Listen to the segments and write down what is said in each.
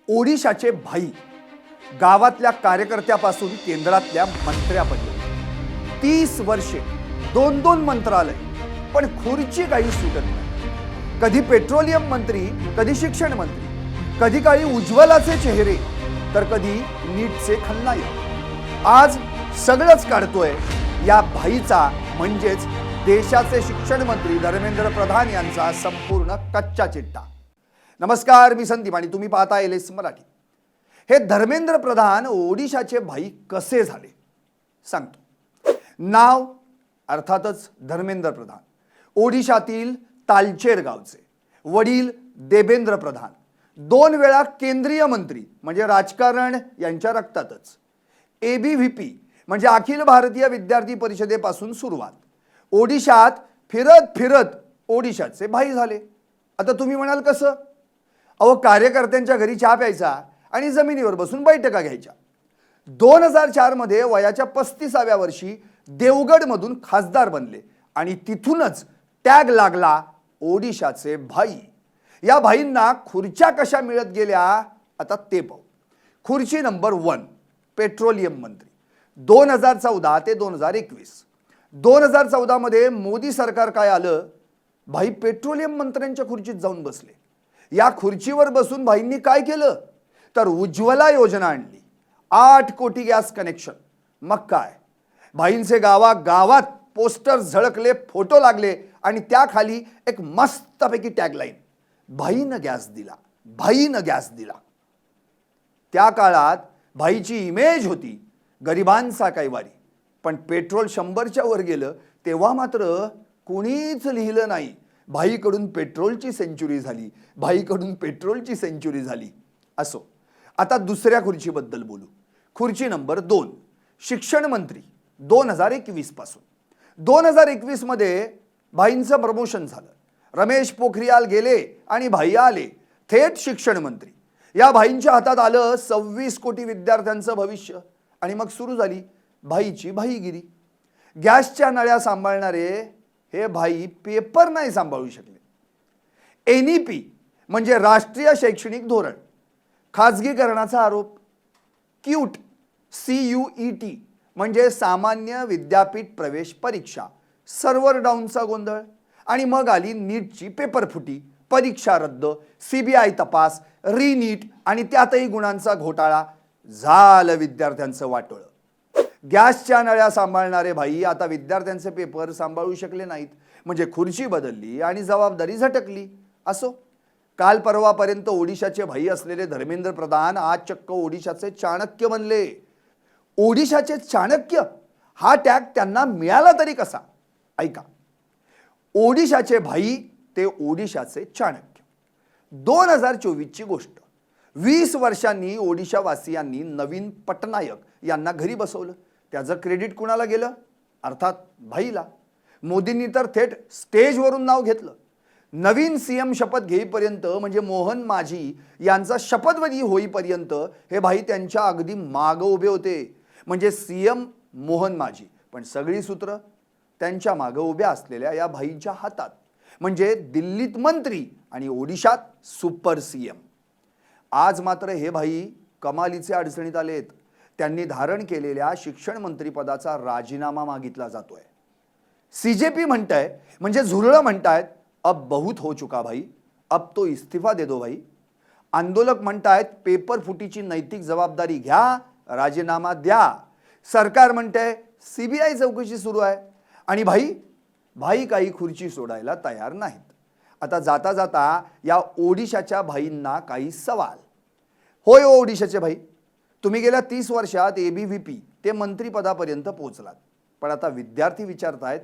ओडिशाचे भाई गावातल्या कार्यकर्त्यापासून केंद्रातल्या मंत्र्यापर्यंत 30 वर्षे दोन दोन मंत्रालय, पण खुर्ची काही सुटत नाही। कधी पेट्रोलियम मंत्री, कधी शिक्षण मंत्री, कधी काळी उज्ज्वलाचे चेहरे, तर कधी नीटचे खलनायक। आज सगळंच काढतोय या भाईचा, म्हणजेच देशाचे शिक्षण मंत्री धर्मेंद्र प्रधान यांचा संपूर्ण कच्चा चिट्टा। नमस्कार, मी संदीप आणि तुम्ही पाहता एलएस मराठी। हे धर्मेंद्र प्रधान ओडिशाचे भाई कसे झाले सांगतो। नाव अर्थातच धर्मेंद्र प्रधान, ओडिशातील तालचेर गावचे। वडील देवेंद्र प्रधान, 2 वेळा केंद्रीय मंत्री, म्हणजे राजकारण यांच्या रक्तातच। एबीव्हीपी म्हणजे अखिल भारतीय विद्यार्थी परिषदेपासून सुरुवात। ओडिशात फिरत फिरत ओडिशाचे भाई झाले। आता तुम्ही म्हणाल कसं? अहो, कार्यकर्त्यांच्या घरी चहा प्यायचा आणि जमिनीवर बसून बैठका घ्यायच्या। 2004 मध्ये वयाच्या 35व्या वर्षी देवगडमधून खासदार बनले आणि तिथूनच टॅग लागला ओडिशाचे भाई। या भाईंना खुर्च्या कशा मिळत गेल्या आता ते पाहू। खुर्ची नंबर 1, पेट्रोलियम मंत्री 2014 ते 2021। 2014 मध्ये मोदी सरकार काय आलं, भाई पेट्रोलियम मंत्र्यांच्या खुर्चीत जाऊन बसले। या खुर्चीवर बसून भाईंनी काय केलं तर उज्ज्वला योजना आणली, 8 कोटी गॅस कनेक्शन। मग काय, भाईंचे गावात पोस्टर झळकले, फोटो लागले आणि त्याखाली एक मस्तपैकी टॅगलाईन, भाईनं गॅस दिला, भाईनं गॅस दिला। त्या काळात भाईची इमेज होती गरिबांचा कैवारी, पण पेट्रोल 100च्या वर गेलं तेव्हा मात्र कोणीच लिहिलं नाही भाईकडून पेट्रोलची सेंचुरी झाली, भाईकडून पेट्रोलची सेंचुरी झाली। असो, आता दुसऱ्या खुर्चीबद्दल बोलू। खुर्ची नंबर 2, शिक्षण मंत्री 2021 पासून। 2021 मध्ये भाईंचं प्रमोशन झालं। रमेश पोखरियाल गेले आणि भाई आले थेट शिक्षण मंत्री। या भाईंच्या हातात आलं 26 कोटी विद्यार्थ्यांचं भविष्य आणि मग सुरू झाली भाईची भाईगिरी। गॅसच्या नळ्या सांभाळणारे हे भाई पेपर नाही सांभाळू शकले। एनईपी म्हणजे राष्ट्रीय शैक्षणिक धोरण, खाजगीकरणाचा आरोप। क्यूट CUET म्हणजे सामान्य विद्यापीठ प्रवेश परीक्षा, सर्व्हर डाऊनचा गोंधळ। आणि मग आली नीटची पेपरफुटी, परीक्षा रद्द, CBI तपास, रीनीट आणि त्यातही गुणांचा घोटाळा। झालं विद्यार्थ्यांचं वाटोळं। गॅसच्या नळ्या सांभाळणारे भाई आता विद्यार्थ्यांचे पेपर सांभाळू शकले नाहीत, म्हणजे खुर्ची बदलली आणि जबाबदारी झटकली। असो, काल परवापर्यंत ओडिशाचे भाई असलेले धर्मेंद्र प्रधान आज चक्क ओडिशाचे चाणक्य बनले। ओडिशाचे चाणक्य हा टॅग त्यांना मिळाला तरी कसा? ऐका, ओडिशाचे भाई ते ओडिशाचे चाणक्य। 2024 ची गोष्ट। 20 वर्षांनी ओडिशावासियांनी नवीन पटनायक यांना घरी बसवलं। त्याचं क्रेडिट कुणाला गेलं? अर्थात भाईला। मोदींनी तर थेट स्टेजवरून नाव घेतलं। नवीन सीएम शपथ घेईपर्यंत, म्हणजे मोहन माझी यांचा शपथविधी होईपर्यंत हे भाई त्यांच्या अगदी मागे उभे होते, म्हणजे सीएम मोहन माझी, पण सगळी सूत्र त्यांच्या मागे उभ्या असलेल्या या भाईंच्या हातात, म्हणजे दिल्लीत मंत्री आणि ओडिशात सुपर सीएम। आज मात्र हे भाई कमालीचे अडचणीत आलेत। त्यांनी धारण केलेल्या शिक्षण मंत्री पदाचा राजीनामा मागितला जातोय। सीजेपी म्हणताय, म्हणजे झुरळं म्हणतायत, अब बहुत हो चुका भाई, अब तो इस्तीफा दे दो भाई। आंदोलक म्हणतायत पेपर फुटीची नैतिक जबाबदारी घ्या, राजीनामा द्या। सरकार म्हणतंय CBI चौकशी सुरू आहे आणि भाई काही खुर्ची सोडायला तयार नाहीत। आता जाता जाता या ओडिशाच्या भाईंना काही सवाल। होय ओडिशाचे भाई, तुम्ही गेल्या 30 वर्षात एबीव्हीपी ते मंत्रीपदापर्यंत पोहोचलात, पण आता विद्यार्थी विचारतायत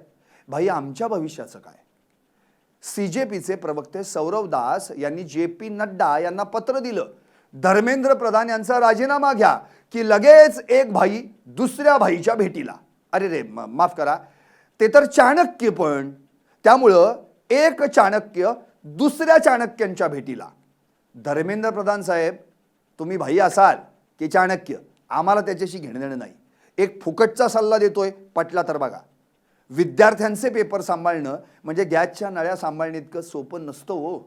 भाई आमच्या भविष्याचं काय? CJPचे प्रवक्ते सौरव दास यांनी JP नड्डा यांना पत्र दिलं, धर्मेंद्र प्रधान यांचा राजीनामा घ्या की लगेच एक भाई दुसऱ्या भाईच्या भेटीला। अरे रे, माफ करा, ते तर चाणक्य, पण त्यामुळं एक चाणक्य दुसऱ्या चाणक्यांच्या भेटीला। धर्मेंद्र प्रधान साहेब, तुम्ही भाई असाल की चाणक्य, आम्हाला त्याच्याशी घेणं देणं नाही। एक फुकटचा सल्ला देतोय, पटला तर बघा। विद्यार्थ्यांचे पेपर सांभाळणं म्हणजे गॅसच्या नळ्या सांभाळणे इतकं सोपं नसतं हो।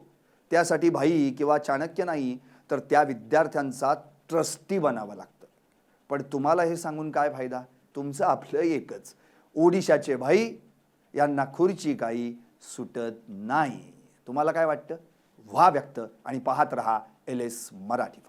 त्यासाठी भाई किंवा चाणक्य नाही, तर त्या विद्यार्थ्यांचा ट्रस्टी बनावं लागतं. पण तुम्हाला हे सांगून काय फायदा? तुमचं आपलं एकच, ओडिशाचे भाई यांना खुर्ची काही सुटत नाही. तुम्हाला काय वाटतं? व्हा व्यक्त आणि पाहत रहा LS मराठी.